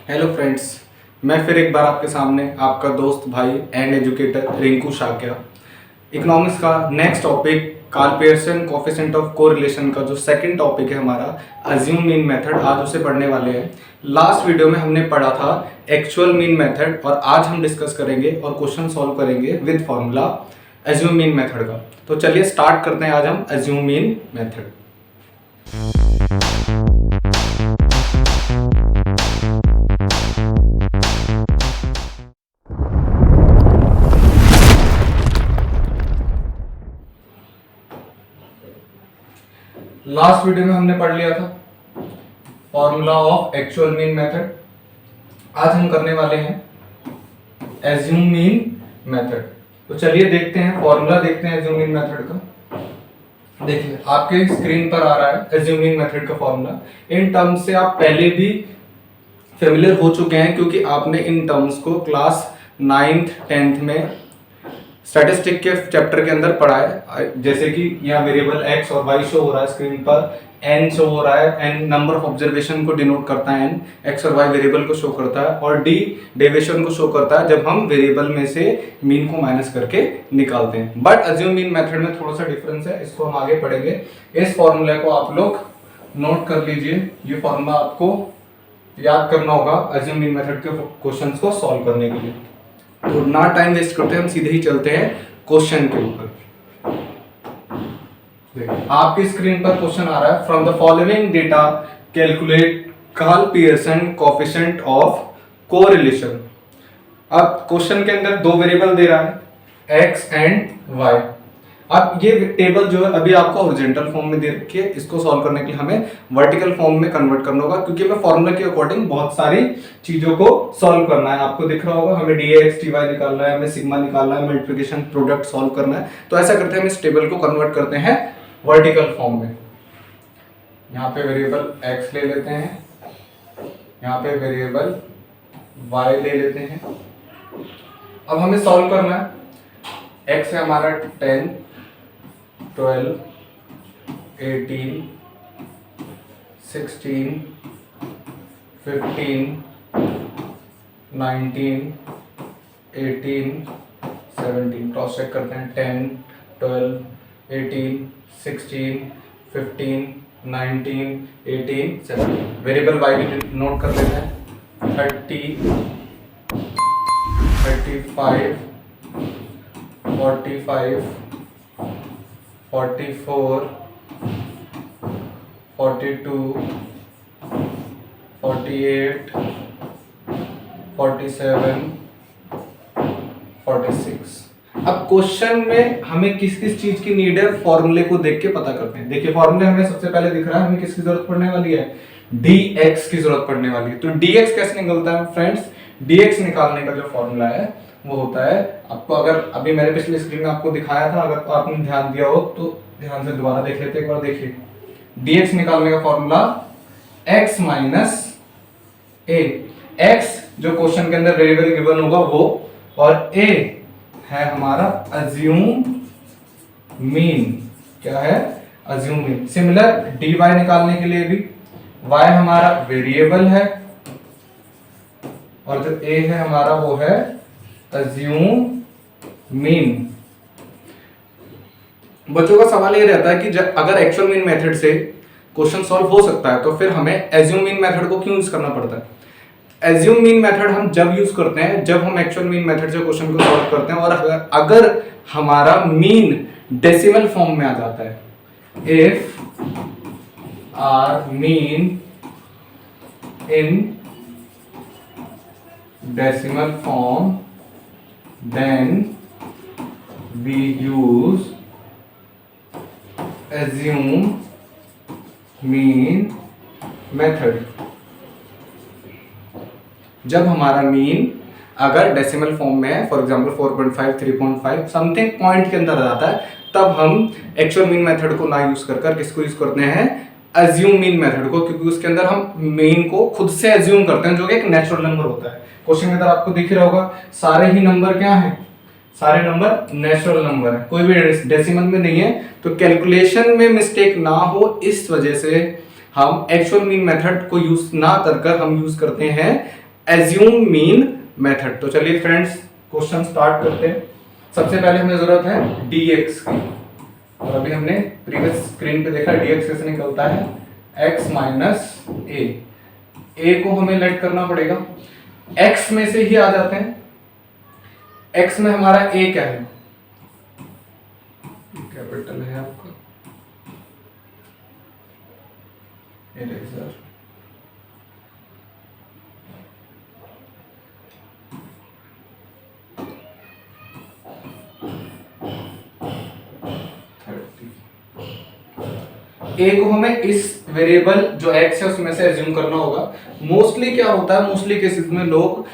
Hello friends, मैं फिर एक बार आपके सामने आपका दोस्त भाई and educator Rinku Shakya. Economics का next topic Karl Pearson coefficient of correlation का जो सेकंड टॉपिक है हमारा अज्यूम मीन मेथड, आज उसे पढ़ने वाले हैं। लास्ट वीडियो में हमने पढ़ा था एक्चुअल मीन मेथड और आज हम डिस्कस करेंगे और क्वेश्चन सॉल्व करेंगे with formula assume mean method का। तो चलिए स्टार्ट करते हैं आज हम assume mean method. Last video में हमने पढ़ लिया था formula of actual mean method. आज हम करने वाले हैं एज्यूम मीन मेथड। तो चलिए देखते हैं फॉर्मूला, देखते हैं एज्यूम मीन मेथड का। देखिए आपके स्क्रीन पर आ रहा है एज्यूम मीन मेथड का फॉर्मूला। इन टर्म्स से आप पहले भी फेमिलियर हो चुके हैं क्योंकि आपने इन टर्म्स को क्लास 9th 10th में स्टैटिस्टिक के चैप्टर के अंदर पढ़ा है। जैसे कि यहाँ वेरिएबल एक्स और वाई शो हो रहा है स्क्रीन पर, एन शो हो रहा है, एन नंबर ऑफ ऑब्जर्वेशन को डिनोट करता है, एन एक्स और वाई वेरिएबल को शो करता है, और डी डेविएशन को शो करता है जब हम वेरिएबल में से मीन को माइनस करके निकालते हैं। बट अज्यूम मीन मेथड में थोड़ा सा डिफरेंस है, इसको हम आगे पढ़ेंगे। इस फॉर्मूले को आप लोग नोट कर लीजिए, ये फॉर्मूला आपको याद करना होगा अज्यूम मीन मेथड के क्वेश्चन को सॉल्व करने के लिए। तो ना टाइम वेस्ट करते हैं, हम सीधे ही चलते हैं क्वेश्चन के ऊपर। आपकी स्क्रीन पर क्वेश्चन आ रहा है, from the following data calculate Karl Pearson coefficient of correlation. अब क्वेश्चन के अंदर दो वेरिएबल दे रहा है एक्स एंड वाई। अब ये टेबल जो है अभी आपको हॉरिजॉन्टल फॉर्म में दे रखी है, इसको सॉल्व करने के लिए हमें वर्टिकल फॉर्म में कन्वर्ट करना होगा क्योंकि हमें फॉर्मूला के अकॉर्डिंग बहुत सारी चीजों को सॉल्व करना है। आपको दिख रहा होगा हमें dx dy निकालना है, हमें सिग्मा निकालना है, मल्टीप्लिकेशन प्रोडक्ट सॉल्व करना है। तो ऐसा करते हैं, हम इस टेबल को कन्वर्ट करते हैं वर्टिकल फॉर्म में। यहाँ पे वेरिएबल x ले लेते हैं, यहाँ पे वेरिएबल y ले लेते हैं। अब हमें सॉल्व करना है। x है हमारा 10, 12, 18, 16, 15, 19, 18, 17। क्रॉस चेक करते हैं 10, 12, 18, 16, 15, 19, 18, 17। वेरिएबल y भी नोट कर लेते हैं 30, 35, 45, 44, 42, 48, 47, 46। अब क्वेश्चन में हमें किस किस चीज की नीड है, फॉर्मूले को देख के पता करते हैं। देखिए फॉर्मूले हमें सबसे पहले दिख रहा है, हमें किसकी जरूरत पड़ने वाली है, dx की जरूरत पड़ने वाली है। तो dx कैसे निकलता है फ्रेंड्स, dx निकालने का जो फॉर्मूला है वो होता है, आपको अगर अभी मैंने पिछले स्क्रीन में आपको दिखाया था, अगर आपने ध्यान दिया हो तो ध्यान से दोबारा देख लेते हैं एक बार। देखिए dx निकालने का formula x minus a, x जो क्वेश्चन के अंदर वेरिएबल गिवन होगा वो, और a है हमारा अज्यूम मीन। क्या है, अज्यूम मीन। सिमिलर dy निकालने के लिए भी y हमारा वेरिएबल है और जो a है हमारा वो है अज्यूम मीन। बच्चों का सवाल ये रहता है कि अगर एक्चुअल मीन मेथड से क्वेश्चन सॉल्व हो सकता है तो फिर हमें एज्यूम मीन मेथड को क्यों यूज करना पड़ता है। एज्यूम मीन मेथड हम जब यूज करते हैं जब हम एक्चुअल मीन मेथड से क्वेश्चन को सॉल्व करते हैं और अगर हमारा मीन डेसिमल फॉर्म में आ जाता है। If r mean in decimal form, then we use assume mean method। जब हमारा मीन अगर डेसिमल फॉर्म में है, फॉर एग्जांपल 4.5, 3.5 समथिंग पॉइंट के अंदर आ जाता है, तब हम एक्चुअल मीन मेथड को ना यूज कर किसको यूज करते हैं, अज्यूम मीन मेथड को, क्योंकि उसके अंदर हम मीन को खुद से अज्यूम करते हैं जो कि एक नेचुरल नंबर होता है। क्वेश्चन के अंदर आपको दिख रहा होगा सारे ही नंबर क्या हैं, सारे नंबर नेचुरल नंबर है, कोई भी डेसिमल में नहीं है। तो कैलकुलेशन में मिस्टेक ना हो इस वजह से हम एक्चुअल मीन मेथड को यूज ना कर हम यूज करते हैं एज्यूम मीन मेथड। तो चलिए फ्रेंड्स क्वेश्चन स्टार्ट करते हैं। सबसे पहले हमें जरूरत है dx की, और अभी हमने प्रीवियस स्क्रीन पे देखा dx कैसे निकलता है, x माइनस a को हमें लेट करना पड़ेगा, x में से ही आ जाते हैं। x में हमारा a क्या है, कैपिटल है आपका इरेजर, ए को हमें इस वेरिएबल जो x है उसमें से एज्यूम करना होगा। मोस्टली क्या होता है, मोस्टली केसेस में लोग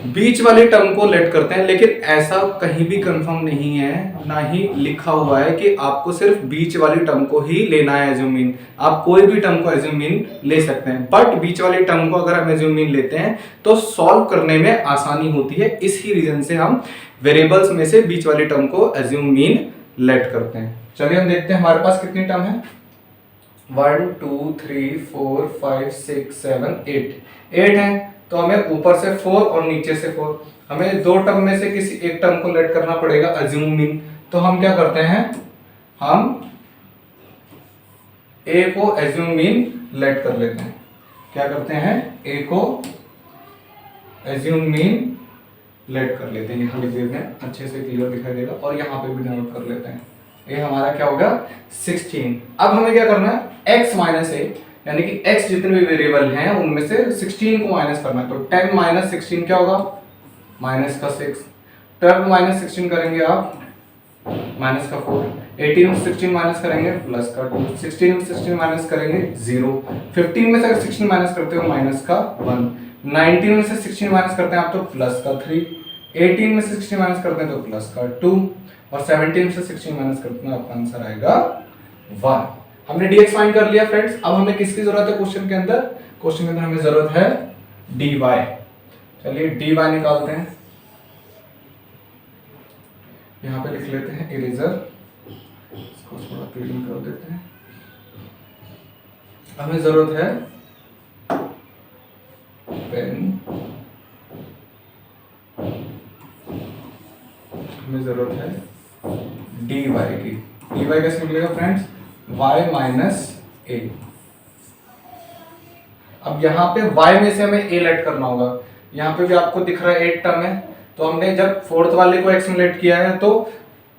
बीच वाली टर्म को लेट करते हैं, लेकिन ऐसा कहीं भी कंफर्म नहीं है, ना ही लिखा हुआ है कि आपको सिर्फ बीच वाली टर्म को ही लेना है एज्यूम मीन। आप कोई भी टर्म को एज्यूम मीन ले सकते हैं, बट बीच वाली टर्म को अगर हम एज्यूम मीन लेते हैं तो सॉल्व करने में आसानी होती है। इसी रीजन से हम वेरिएबल्स में से बीच वाली टर्म को एज्यूम मीन लेट करते हैं। चलिए हम देखते हैं हमारे पास कितनी टर्म है, 1 2 3 4 5 6 7 8 है। तो हमें ऊपर से 4 और नीचे से 4, हमें दो टर्म में से किसी एक टर्म को लेट करना पड़ेगा एज्यूम मीन। तो हम क्या करते हैं, हम a को एज्यूम मीन लेट कर लेते हैं। क्या करते हैं, a को एज्यूम मीन लेट कर लेते हैं। यहाँ लिख देते हैं, अच्छे से क्लियर दिखाई देगा, और यहाँ पे भी नोट कर लेते हैं। ये हमारा क्या होगा 16। अब हमें क्या करना है, x माइनस a, यानी कि x जितने भी वेरिएबल हैं उनमें से 16 को माइनस करना है। तो 10 माइनस 16 क्या होगा, माइनस का 6। 12 माइनस 16 करेंगे आप, माइनस का 4। 18 में 16 माइनस करेंगे, प्लस का 2। 16 में 16 माइनस करेंगे 0। 15 में से अगर 16 माइनस करते हो माइनस का 1। 19 में से 16 माइनस करते हैं आप तो प्लस का 3। 18 में से 16 माइनस करते हैं तो प्लस का 2, और 17 से 16 माइनस करते हैं आपका आंसर आएगा 1। हमने dx फाइंड कर लिया फ्रेंड्स। अब हमें किसकी जरूरत है क्वेश्चन के अंदर, क्वेश्चन के अंदर हमें जरूरत है dy। चलिए dy निकालते हैं, यहां पे लिख लेते हैं इरेजर, इसको थोड़ा क्लीन कर देते हैं। हमें जरूरत है पेन, हमें जरूरत है dy की। dy कैसे निकलेगा फ्रेंड्स, y माइनस a। अब यहाँ पे y में से हमें a लेट करना होगा। यहाँ पे भी आपको दिख रहा है 8 टर्म है, तो हमने जब फोर्थ वाले को x में लेट किया है तो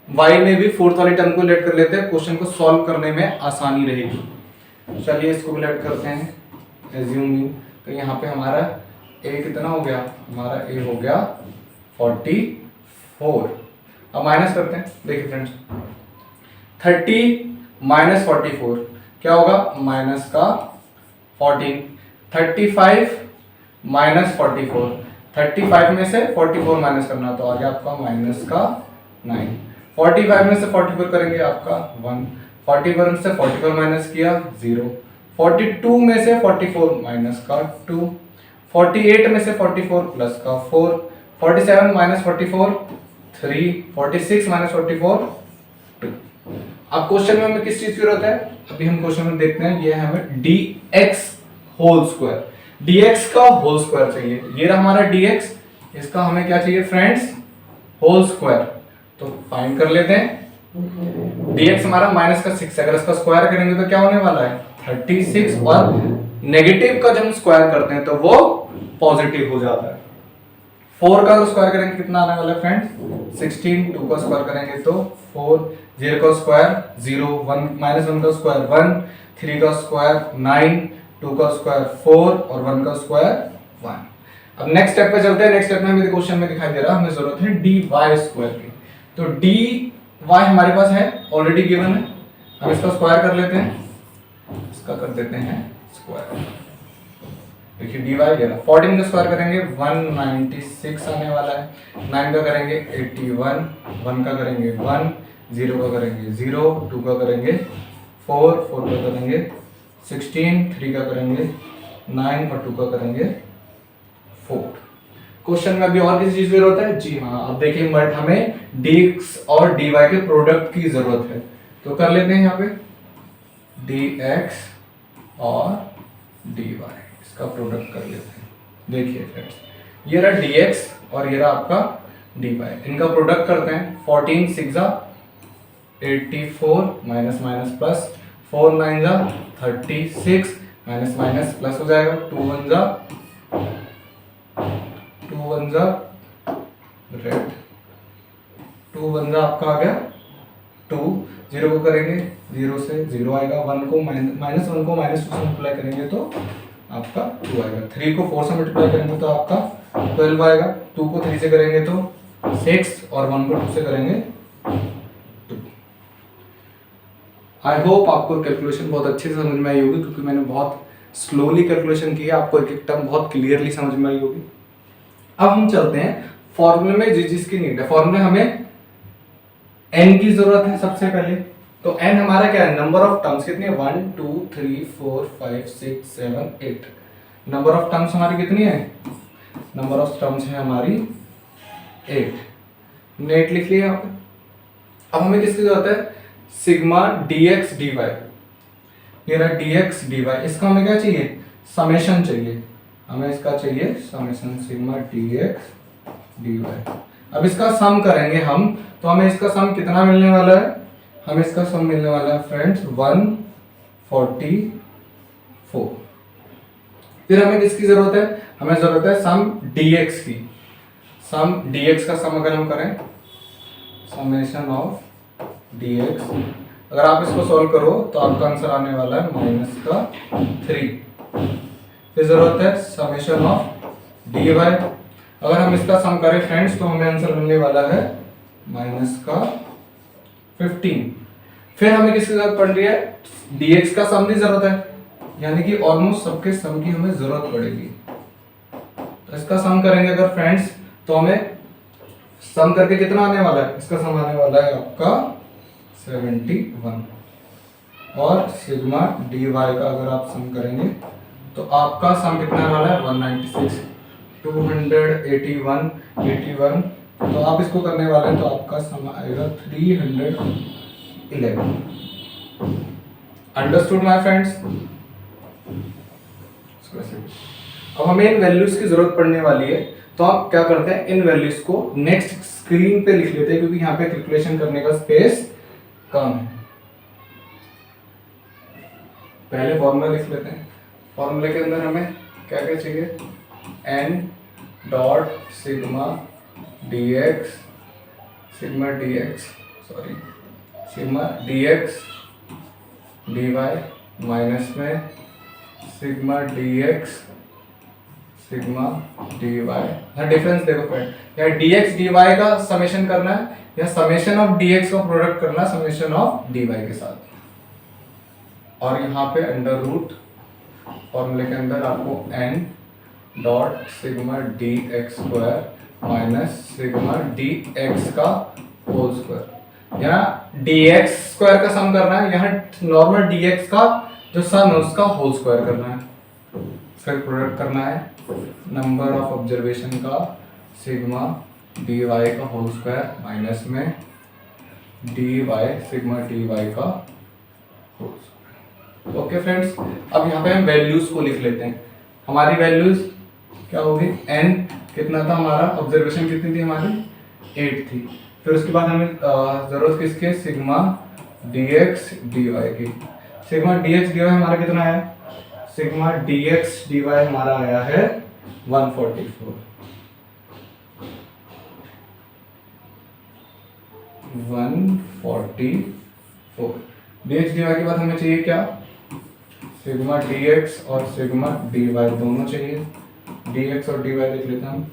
y में भी फोर्थ वाली टर्म को लेट कर लेते हैं, क्वेश्चन को सॉल्व करने में आसानी रहेगी। चलिए इसको भी लेट करते हैं एज्यूम मीन। तो यहाँ पे हमारा a कितना हो गया, हमारा a हो गया 44। अब माइनस करते हैं, देखिए फ्रेंड्स 30 माइनस 44 क्या होगा, माइनस का 14। 35 माइनस 44, 35 में से 44 माइनस करना तो आ गया आपका माइनस का 9। 45 में से 44 करेंगे आपका 1। 41 में से 44 माइनस किया 0। 42 में से 44 माइनस का 2। 48 में से 44 प्लस का 4। 47 माइनस 44 3। 46 माइनस 44 2। अब क्वेश्चन में हमें किस चीज की जरूरत है, अभी हम क्वेश्चन में देखते हैं। ये है हमें dx होल स्क्वायर, dx का होल स्क्वायर चाहिए। ये रहा हमारा dx, इसका हमें क्या चाहिए फ्रेंड्स, होल स्क्वायर। तो फाइंड कर लेते हैं। dx हमारा माइनस का 6 है, अगर इसका स्क्वायर करेंगे तो क्या होने वाला है 36, और नेगेटिव का जब हम स्क्वायर करते हैं तो वो पॉजिटिव हो जाता है। 4 का स्क्वायर करेंगे कितना आने वाला है फ्रेंड्स 16। 2 का स्क्वायर करेंगे तो 4। 0 का स्क्वायर 0। 1 माइनस 1 का स्क्वायर 1। 3 का स्क्वायर 9। 2 का स्क्वायर 4 और 1 का स्क्वायर 1। अब नेक्स्ट स्टेप पे चलते हैं। नेक्स्ट स्टेप में हमें क्वेश्चन में दिखाई दे रहा है हमें जरूरत है dy स्क्वायर की। तो dy हमारे पास है, ऑलरेडी गिवन है। हम इसका स्क्वायर कर लेते हैं, इसका कर देते हैं स्क्वायर। देखिए dy ये 14 का स्क्वायर करेंगे 196 आने वाला है। 9 का करेंगे 81। 1 का करेंगे 1। 0 का करेंगे 0। 2 का करेंगे 4। 4 का करेंगे 16। 3 का करेंगे 9 और 2 का करेंगे 4। क्वेश्चन में अभी और किसी चीज की जरूरत है, जी हाँ। अब देखिए बट हमें dx और dy के प्रोडक्ट की जरूरत है, तो कर लेते हैं यहाँ पे dx और dy, इसका प्रोडक्ट कर लेते हैं। देखिए फ्रेंड्स, ये रहा dx और ये रहा आपका dy, इनका प्रोडक्ट करते हैं। 14 6 जा 84 माइनस माइनस प्लस, 4 9 जा 36 माइनस माइनस प्लस हो जाएगा, 2 1 जा रेड, 2 1 जा आपका आ गया 2, 0 को करेंगे 0 से 0 आएगा, 1 को माइनस 1 को माइनस 2 से मल्टीप्लाई करेंगे तो आपका 2 आएगा, 3 को 4 से मल्टीप्लाई करेंगे तो आपका 12 आएगा, 2 को 3 से करेंगे तो 6 और 1 को 2 से करेंगे 2। आई होप आपको कैलकुलेशन बहुत अच्छे से समझ में आई होगी, क्योंकि मैंने बहुत स्लोली कैलकुलेशन की है, आपको एक एक टर्म बहुत क्लियरली समझ में आई होगी। अब हम चलते हैं फॉर्मूले में, जिसकी नीड है। फॉर्मूले हमें n की जरूरत है सबसे पहले, तो n हमारा क्या है, नंबर ऑफ टर्म्स कितनी है, 1 2 3 4 5 6 7 8, नंबर ऑफ टर्म्स हमारी कितनी है, नंबर ऑफ टर्म्स है हमारी 8, नेट लिख लिया यहाँ पे। अब हमें किसकी जरूरत है, सिग्मा dx dy, ये रहा dx dy, इसका हमें क्या चाहिए, समेशन चाहिए, हमें इसका चाहिए समेशन सिग्मा dx dy। अब इसका सम करेंगे हम, तो हमें इसका सम कितना मिलने वाला है, हमें इसका सम मिलने वाला है फ्रेंड्स 144। फिर हमें किसकी जरूरत है, हमें जरूरत है सम dx की, सम dx का सम अगर हम करें, समेशन ऑफ dx, अगर आप इसको सॉल्व करो तो आपका आंसर आने वाला है -3। फिर जरूरत है समेशन ऑफ dy, अगर हम इसका सम करें फ्रेंड्स तो हमें आंसर मिलने वाला है -15। फिर हमें किसकी जरूरत पड़ रही है, dx का सम की जरूरत है, यानी कि ऑलमोस्ट सबके सम की हमें जरूरत पड़ेगी। तो इसका सम करेंगे अगर फ्रेंड्स, तो हमें सम करके कितना आने वाला है, इसका सम आने वाला है आपका 71, और सिग्मा dy का अगर आप सम करेंगे तो आपका सम कितना आने वाला है 196, 281 81, तो आप इसको करने वाले हैं तो आपका सम आएगा 311। Understood my friends. अब हमें इन वैल्यूज की जरूरत पड़ने वाली है, तो आप क्या करते हैं, इन वैल्यूज को नेक्स्ट स्क्रीन पे लिख लेते हैं, क्योंकि यहाँ पे कैलकुलेशन करने का स्पेस कम है। पहले फॉर्मूला लिख लेते हैं, फॉर्मूले के अंदर हमें क्या क्या चाहिए, n dot sigma dx dy minus में सिग्मा dx dy। हाँ, डिफरेंस देखो फ्रेंड, या dx dy का समेशन करना है या समेशन ऑफ dx का प्रोडक्ट करना है समेशन ऑफ dy के साथ, और यहाँ पे अंडर रूट फॉर्मूले के अंदर आपको n dot sigma dx square minus sigma dx का होल स्क्वायर, यहाँ dx स्क्वायर का सम करना है, यहाँ नॉर्मल dx का जो सम है उसका होल स्क्वायर करना है, फिर प्रोडक्ट करना है नंबर ऑफ ऑब्जर्वेशन का सिग्मा dy का होल स्क्वायर माइनस में dy सिग्मा dy का होल स्क्वायर। ओके फ्रेंड्स, अब यहाँ पे हम वैल्यूज को लिख लेते हैं। हमारी वैल्यूज क्या होगी, n कितना था हमारा, ऑब्जर्वेशन कितनी थी हमारी 8 थी। फिर उसके बाद हमें जरूरत किसके, सिग्मा dx dy की। सिग्मा dx dy हमारा कितना है, सिग्मा dx dy हमारा आया है 144। 144 dx dy के बाद हमें चाहिए क्या, सिग्मा dx और सिग्मा dy दोनों चाहिए। dx और dy देख लेते हैं हम,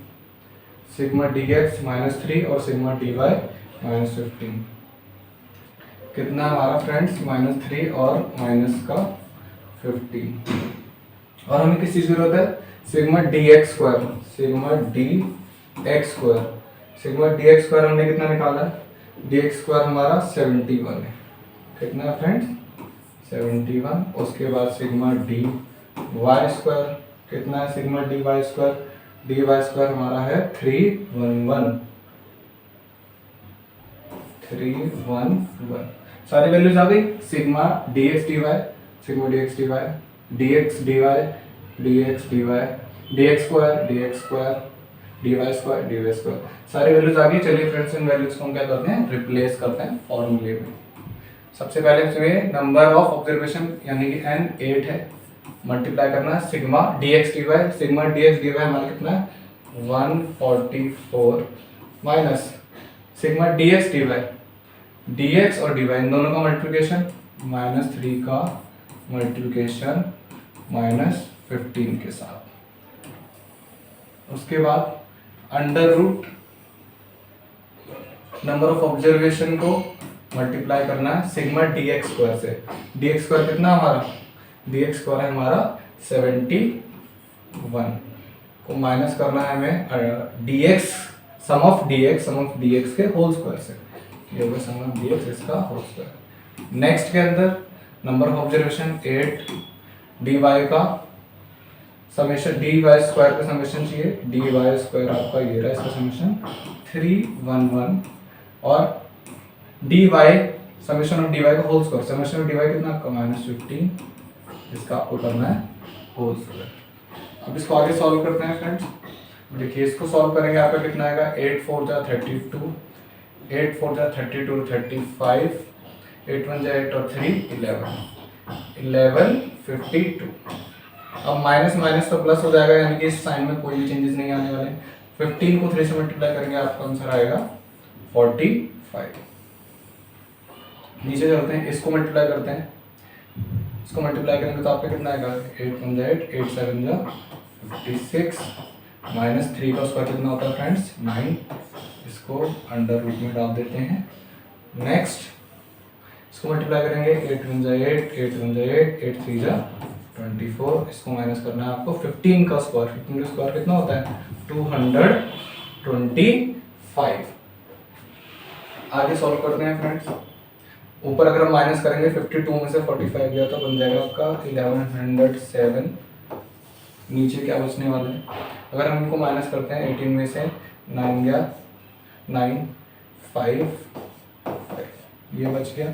सिग्मा dx -3 और सिग्मा dy -15, कितना हमारा फ्रेंड्स -3 और माइनस का 15। और हमें किस चीज की जरूरत है, sigma dx square, sigma dx square हमने कितना निकाला है, dx स्क्वायर हमारा 71 है, कितना है फ्रेंड्स 71। उसके बाद सिग्मा dy स्क्वायर कितना है, सिग्मा dy स्क्वायर हमारा है 311। सारी वैल्यूज आ गई, sigma dx dy, sigma dx dy, dx dy, dx dy, dx square dy square सारी वैल्यूज आ गई। चलिए फ्रेंड्स इन वैल्यूज को हम क्या करते हैं, रिप्लेस करते हैं फॉर्मूले में। सबसे पहले इसमें नंबर ऑफ ऑब्जर्वेशन यानी कि n 8 है, मल्टीप्लाई करना सिग्मा dx dy हमारा कितना है 144 माइनस सिग्मा dx और dy इन दोनों का मल्टीप्लिकेशन -3 का मल्टीप्लिकेशन -15 के साथ। उसके बाद under root number of observation को मल्टीप्लाई करना है सिग्मा dx स्क्वायर से। dx स्क्वायर कितना हमारा, dx स्क्वायर है हमारा 71 को माइनस करना है हमें dx सम ऑफ dx के होल स्क्वायर से, ये होगा सम ऑफ dx इसका होल स्क्वायर। नेक्स्ट के अंदर नंबर ऑफ ऑब्जर्वेशन 8 dy का समेशन dy स्क्वायर का समेशन चाहिए, dy स्क्वायर आपका ये रहा इसका समेशन 311 और dy समेशन ऑफ dy का whole square, summation of dy कितना आपका -15 इसका आपको करना है होल स्क्वायर। अब इसको आगे सॉल्व करते हैं फ्रेंड्स। देखिए इसको सॉल्व करेंगे आपका कितना आएगा 8 4 जा 32 8 4 जा 32 35 8 1 जा 8 और 3 11 52। अब माइनस माइनस तो प्लस हो जाएगा, यानी कि इस साइन में कोई भी चेंजेस नहीं आने वाले। 15 को 3 से मल्टीप्लाई करेंगे आपका आंसर आएगा 45। नीचे चलते हैं, इसको मल्टीप्लाई करते हैं। इसको मल्टीप्लाई करेंगे तो आपका कितना आएगा 8 1 जा 8 8 7 जा 56 माइनस 3 का स्क्वायर कितना होता है फ्रेंड्स 9। इसको अंडर रूट में डाल देते हैं। नेक्स्ट इसको मल्टीप्लाई करेंगे 8 1 जा 8 8 1 जा 8 8 3 जा 24। इसको माइनस करना है आपको 15 का स्क्वायर, 15 का स्क्वायर कितना होता है 225। आगे सॉल्व करते हैं फ्रेंड्स। ऊपर अगर हम माइनस करेंगे 52 में से 45 गया तो बन जाएगा आपका 1107। नीचे क्या बचने वाला है, अगर हम इनको माइनस करते हैं 18 में से 9 गया 9 5 ये बच गया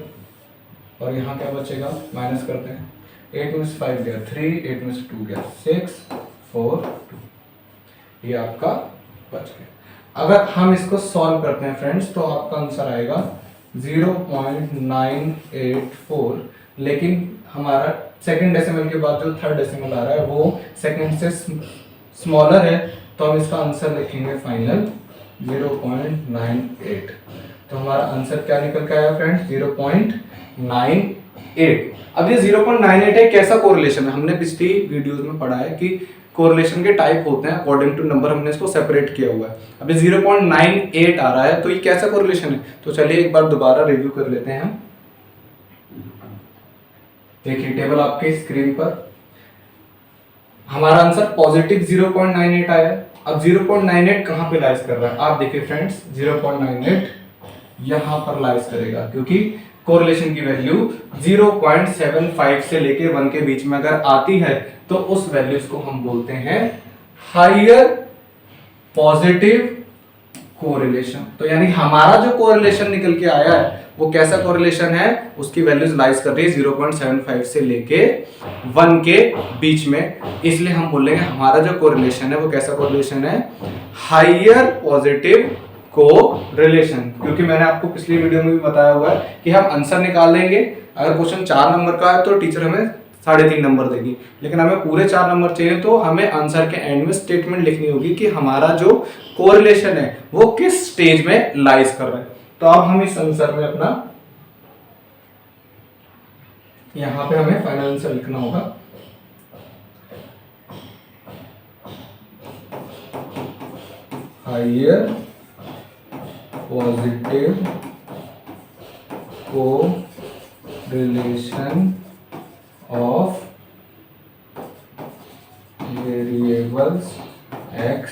और यहाँ क्या बचेगा माइनस करते हैं 8 में से 5 गया 3 8 में से 2 गया 6 4 2 ये आपका बच गया। अगर हम इसको सॉल्व करते हैं फ्रेंड्स तो आपका आंसर आएगा 0.984, लेकिन हमारा सेकंड डेसिमल के बाद जो थर्ड डेसिमल आ रहा है वो सेकंड से स्मॉलर है, तो हम इसका आंसर लिखेंगे फाइनल 0.98। तो हमारा आंसर क्या निकल के आया फ्रेंड्स 0.98। अब ये 0.98 है कैसा कोरिलेशन है, हमने पिछली वीडियोस में पढ़ा है कि कोरिलेशन के टाइप होते हैं अकॉर्डिंग टू नंबर, हमने इसको सेपरेट किया हुआ है। अभी 0.98 आ रहा है तो ये कैसा कोरिलेशन है, तो चलिए एक बार दोबारा रिव्यू कर लेते हैं हम। देखिए टेबल आपके स्क्रीन पर, हमारा आंसर पॉजिटिव 0.98 आया है। अब 0.98 कहां पे लाइज कर रहा है, आप देखिए फ्रेंड्स 0.98 यहां पर लाइज करेगा, क्योंकि कोरिलेशन की वैल्यू 0.75 से लेके 1 के बीच में अगर आती है तो उस वैल्यूज को हम बोलते हैं हायर पॉजिटिव कोरिलेशन। तो यानी हमारा जो कोरिलेशन निकल के आया है वो कैसा कोरिलेशन है, उसकी वैल्यूज लाइज कर रही है 0.75 से लेके 1 के बीच में, इसलिए हम बोलेंगे हमारा जो कोरिलेशन है वो कैसा कोरिलेशन है, हायर पॉजिटिव कोरिलेशन। क्योंकि मैंने आपको पिछली वीडियो में भी बताया हुआ है कि हम आंसर निकाल लेंगे, अगर क्वेश्चन 4 नंबर का है तो टीचर हमें 3.5 नंबर देगी, लेकिन हमें पूरे 4 नंबर चाहिए तो हमें आंसर के एंड में स्टेटमेंट लिखनी होगी कि हमारा जो कोरिलेशन है वो किस स्टेज में लाइज कर रहा है। तो अब हम इस आंसर में अपना यहां पे हमें फाइनल आंसर लिखना होगा। Higher positive correlation of variables x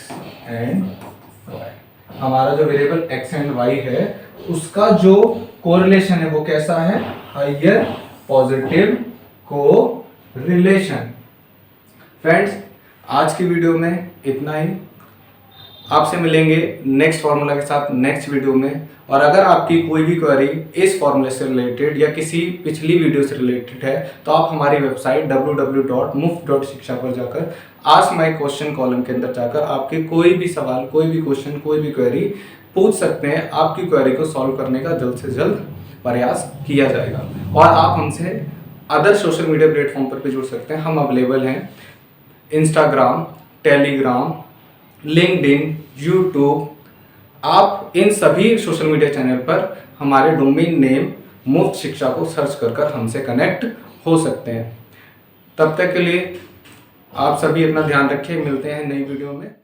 and y। हमारा जो वेरिएबल x एंड y है उसका जो कोरिलेशन है वो कैसा है, हायर पॉजिटिव कोरिलेशन। फ्रेंड्स आज की वीडियो में इतना ही। आपसे मिलेंगे नेक्स्ट फार्मूला के साथ नेक्स्ट वीडियो में। और अगर आपकी कोई भी क्वेरी इस फार्मूले से रिलेटेड या किसी पिछली वीडियो से रिलेटेड है तो आप हमारी वेबसाइट www.muft.shiksha पर जाकर आस्क माय क्वेश्चन कॉलम के अंदर जाकर आपके कोई भी सवाल, कोई भी क्वेश्चन, कोई भी क्वेरी पूछ सकते हैं। आपकी क्वेरी को सॉल्व करने का जल्द से जल्द प्रयास किया जाएगा। और आप हमसे अदर सोशल मीडिया प्लेटफॉर्म पर भी जुड़ सकते हैं। हम अवेलेबल हैं इंस्टाग्राम, टेलीग्राम, लिंक्डइन, यूट्यूब। आप इन सभी सोशल मीडिया चैनल पर हमारे डोमेन नेम मुफ्त शिक्षा को सर्च कर हमसे कनेक्ट हो सकते हैं। तब तक के लिए आप सभी अपना ध्यान रखें। मिलते हैं नई वीडियो में।